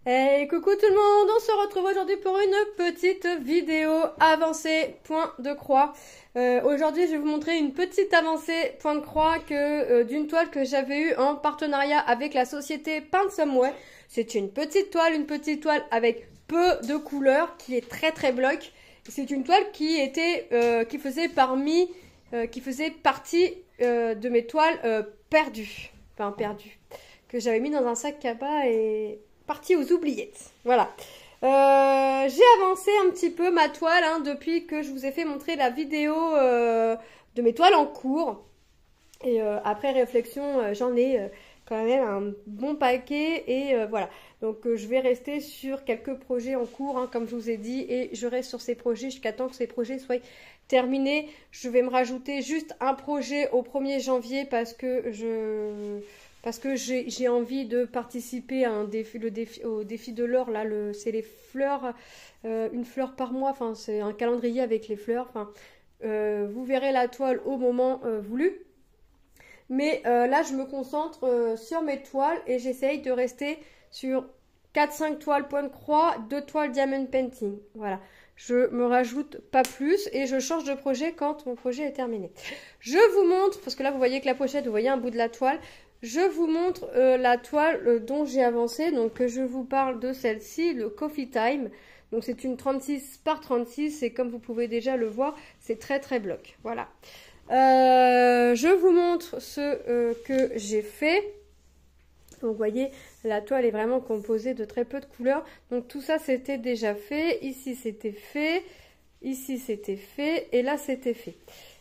Hey, coucou tout le monde, on se retrouve aujourd'hui pour une petite vidéo avancée point de croix. Aujourd'hui, je vais vous montrer une petite avancée point de croix d'une toile que j'avais eue en partenariat avec la société Paint-Some-Way. C'est une petite toile avec peu de couleurs qui est très bloc. C'est une toile qui faisait partie de mes toiles perdues, que j'avais mis dans un sac cabas et partie aux oubliettes. Voilà. J'ai avancé un petit peu ma toile depuis que je vous ai fait montrer la vidéo de mes toiles en cours. Et après réflexion, j'en ai quand même un bon paquet. Et voilà. Donc je vais rester sur quelques projets en cours, comme je vous ai dit. Et je reste sur ces projets jusqu'à temps que ces projets soient terminés. Je vais me rajouter juste un projet au 1er janvier parce que j'ai envie de participer à au défi de l'or. Là, c'est les fleurs, une fleur par mois. Enfin, c'est un calendrier avec les fleurs. Enfin, vous verrez la toile au moment voulu. Mais là, je me concentre sur mes toiles et j'essaye de rester sur 4-5 toiles point de croix, 2 toiles diamond painting. Voilà. Je me rajoute pas plus et je change de projet quand mon projet est terminé. Je vous montre, parce que là, vous voyez que la pochette, vous voyez un bout de la toile. Je vous montre la toile dont j'ai avancé. Donc, je vous parle de celle-ci, le Coffee Time. Donc, c'est une 36 par 36 et comme vous pouvez déjà le voir, c'est très bloc. Voilà. Je vous montre ce que j'ai fait. Donc, vous voyez, la toile est vraiment composée de très peu de couleurs. Donc, tout ça, c'était déjà fait. Ici, c'était fait. Ici, c'était fait. Et là, c'était fait.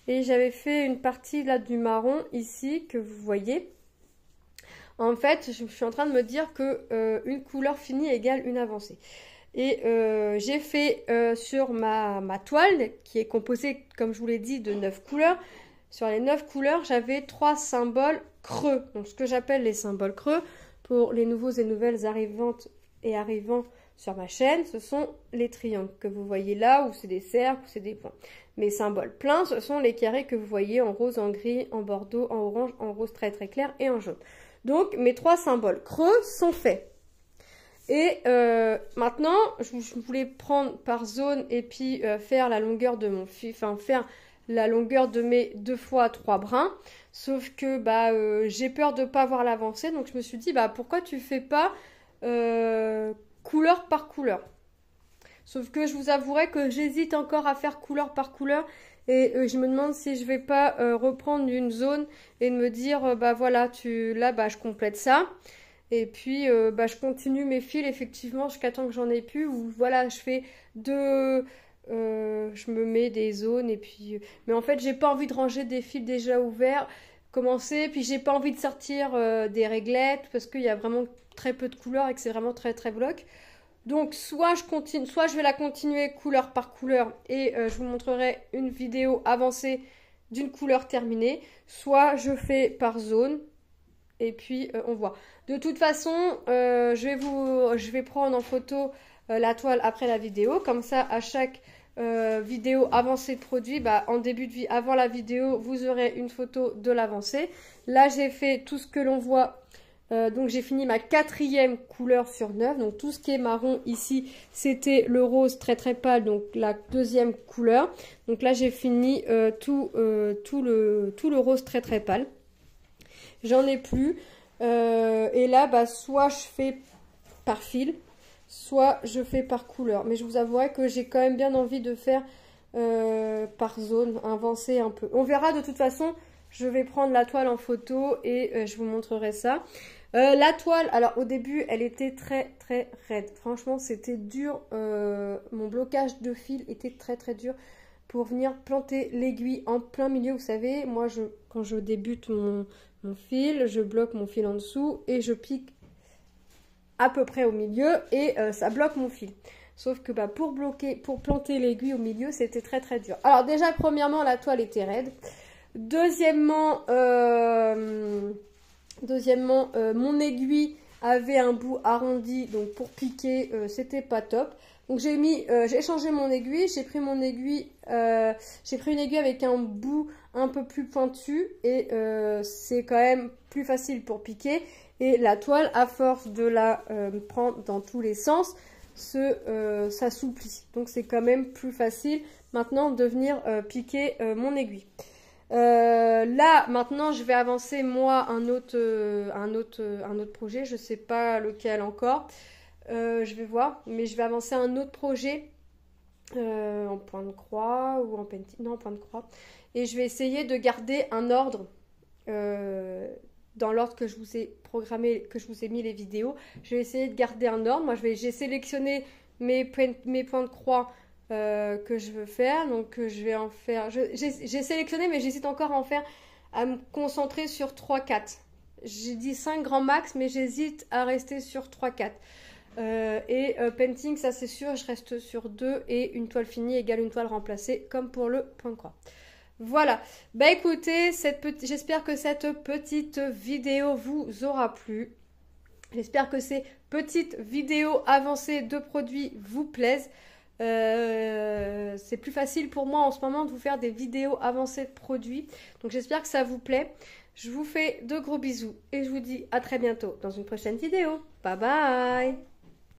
Et j'avais fait une partie là du marron ici que vous voyez. En fait, je suis en train de me dire que une couleur finie égale une avancée. Et j'ai fait sur ma toile, qui est composée, comme je vous l'ai dit, de 9 couleurs. Sur les 9 couleurs, j'avais 3 symboles creux. Donc, ce que j'appelle les symboles creux, pour les nouveaux et nouvelles arrivantes et arrivants sur ma chaîne, ce sont les triangles que vous voyez là, où c'est des cercles, où c'est des points. Mes symboles pleins, ce sont les carrés que vous voyez en rose, en gris, en bordeaux, en orange, en rose très clair et en jaune. Donc, mes 3 symboles creux sont faits. Et maintenant, je voulais prendre par zone et puis faire la longueur de mon fil, faire la longueur de mes 2 fois 3 brins. Sauf que j'ai peur de ne pas voir l'avancée. Donc, je me suis dit, pourquoi tu fais pas couleur par couleur? Sauf que je vous avouerai que j'hésite encore à faire couleur par couleur. Et je me demande si je vais pas reprendre une zone et de me dire, voilà, je complète ça. Et puis, je continue mes fils, effectivement, jusqu'à temps que j'en ai plus. Ou voilà, je fais je me mets des zones. Et puis, mais en fait, j'ai pas envie de ranger des fils déjà ouverts, commencer. Puis, j'ai pas envie de sortir des réglettes parce qu'il y a vraiment très peu de couleurs et que c'est vraiment très bloc. Donc soit je vais la continuer couleur par couleur et je vous montrerai une vidéo avancée d'une couleur terminée, soit je fais par zone et puis on voit. De toute façon, je vais prendre en photo la toile après la vidéo, comme ça à chaque vidéo avancée de produit, en début de vie, avant la vidéo, vous aurez une photo de l'avancée. Là j'ai fait tout ce que l'on voit. Donc j'ai fini ma 4e couleur sur 9. Donc tout ce qui est marron ici, c'était le rose très pâle, donc la 2e couleur. Donc là j'ai fini tout le rose très pâle. J'en ai plus. Et là, soit je fais par fil, soit je fais par couleur. Mais je vous avouerai que j'ai quand même bien envie de faire par zone, avancer un peu. On verra de toute façon. Je vais prendre la toile en photo et je vous montrerai ça. La toile, alors au début, elle était très raide. Franchement, c'était dur. Mon blocage de fil était très dur pour venir planter l'aiguille en plein milieu. Vous savez, moi, quand je débute mon fil, je bloque mon fil en dessous et je pique à peu près au milieu et ça bloque mon fil. Sauf que pour planter l'aiguille au milieu, c'était très dur. Alors déjà, premièrement, la toile était raide. Deuxièmement, mon aiguille avait un bout arrondi, donc pour piquer, c'était pas top. Donc j'ai changé mon aiguille, j'ai pris une aiguille avec un bout un peu plus pointu et c'est quand même plus facile pour piquer. Et la toile, à force de la prendre dans tous les sens, s'assouplit. Donc c'est quand même plus facile maintenant de venir piquer mon aiguille. Là, maintenant, je vais avancer, moi, un autre projet. Je ne sais pas lequel encore. Je vais voir. Mais je vais avancer un autre projet en point de croix ou en pentil. Non, en point de croix. Et je vais essayer de garder un ordre dans l'ordre que je vous ai programmé, que je vous ai mis les vidéos. Je vais essayer de garder un ordre. Moi, j'ai sélectionné mes points de croix que je veux faire. Donc, je vais en faire... J'ai sélectionné, mais j'hésite encore à en faire, à me concentrer sur 3-4. J'ai dit 5 grands max, mais j'hésite à rester sur 3-4. Painting, ça c'est sûr, je reste sur 2 et une toile finie égale une toile remplacée, comme pour le point de croix. Voilà, bah écoutez, j'espère que cette petite vidéo vous aura plu. J'espère que ces petites vidéos avancées de produits vous plaisent. C'est plus facile pour moi en ce moment de vous faire des vidéos avancées de produits. Donc j'espère que ça vous plaît. Je vous fais de gros bisous et je vous dis à très bientôt dans une prochaine vidéo. Bye bye!